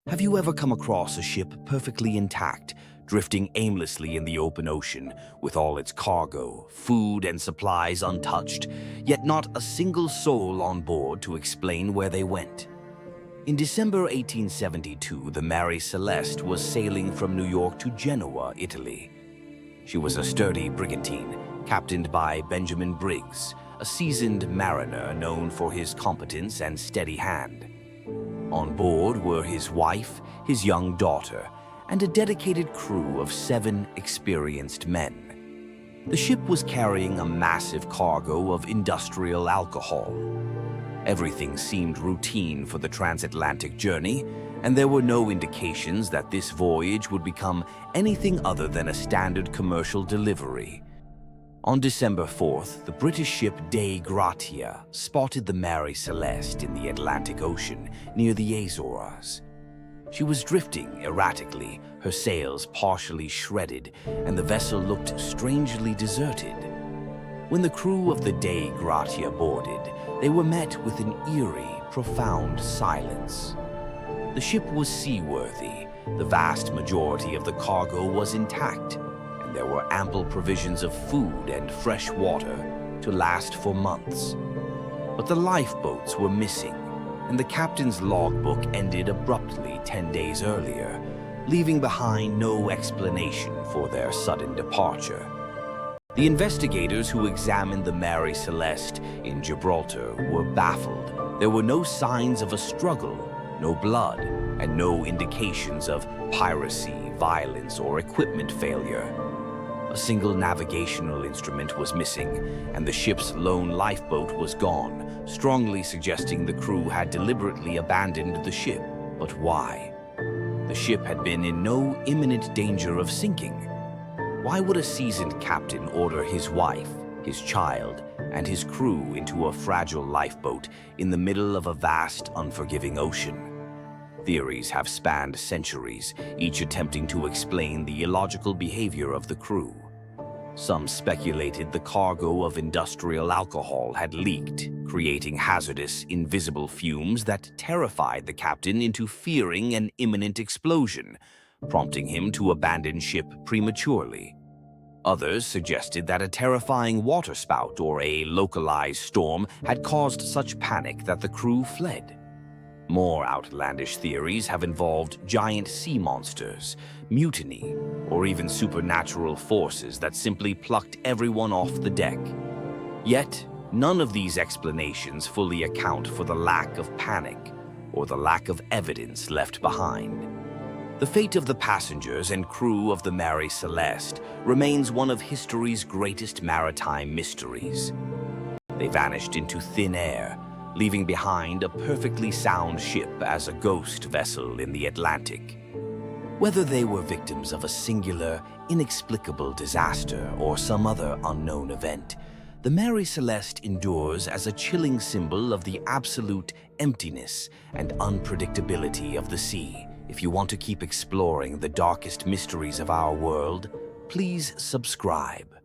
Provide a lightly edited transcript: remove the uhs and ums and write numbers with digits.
Have you ever come across a ship perfectly intact, drifting aimlessly in the open ocean, with all its cargo, food, and supplies untouched, yet not a single soul on board to explain where they went? In December 1872, the Mary Celeste was sailing from New York to Genoa, Italy. She was a sturdy brigantine, captained by Benjamin Briggs, a seasoned mariner known for his competence and steady hand. On board were his wife, his young daughter, and a dedicated crew of 7 experienced men. The ship was carrying a massive cargo of industrial alcohol. Everything seemed routine for the transatlantic journey, and there were no indications that this voyage would become anything other than a standard commercial delivery. On December 4th, the British ship Dei Gratia spotted the Mary Celeste in the Atlantic Ocean near the Azores. She was drifting erratically, her sails partially shredded, and the vessel looked strangely deserted. When the crew of the Dei Gratia boarded, they were met with an eerie, profound silence. The ship was seaworthy, the vast majority of the cargo was intact, and there were ample provisions of food and fresh water to last for months. But the lifeboats were missing, and the captain's logbook ended abruptly 10 days earlier, leaving behind no explanation for their sudden departure. The investigators who examined the Mary Celeste in Gibraltar were baffled. There were no signs of a struggle, no blood, and no indications of piracy, violence, or equipment failure. A single navigational instrument was missing, and the ship's lone lifeboat was gone, strongly suggesting the crew had deliberately abandoned the ship. But why? The ship had been in no imminent danger of sinking. Why would a seasoned captain order his wife, his child, and his crew into a fragile lifeboat in the middle of a vast, unforgiving ocean? Theories have spanned centuries, each attempting to explain the illogical behavior of the crew. Some speculated the cargo of industrial alcohol had leaked, creating hazardous, invisible fumes that terrified the captain into fearing an imminent explosion, prompting him to abandon ship prematurely. Others suggested that a terrifying waterspout or a localized storm had caused such panic that the crew fled. More outlandish theories have involved giant sea monsters, mutiny, or even supernatural forces that simply plucked everyone off the deck. Yet, none of these explanations fully account for the lack of panic or the lack of evidence left behind. The fate of the passengers and crew of the Mary Celeste remains one of history's greatest maritime mysteries. They vanished into thin air, leaving behind a perfectly sound ship as a ghost vessel in the Atlantic. Whether they were victims of a singular, inexplicable disaster or some other unknown event, the Mary Celeste endures as a chilling symbol of the absolute emptiness and unpredictability of the sea. If you want to keep exploring the darkest mysteries of our world, please subscribe.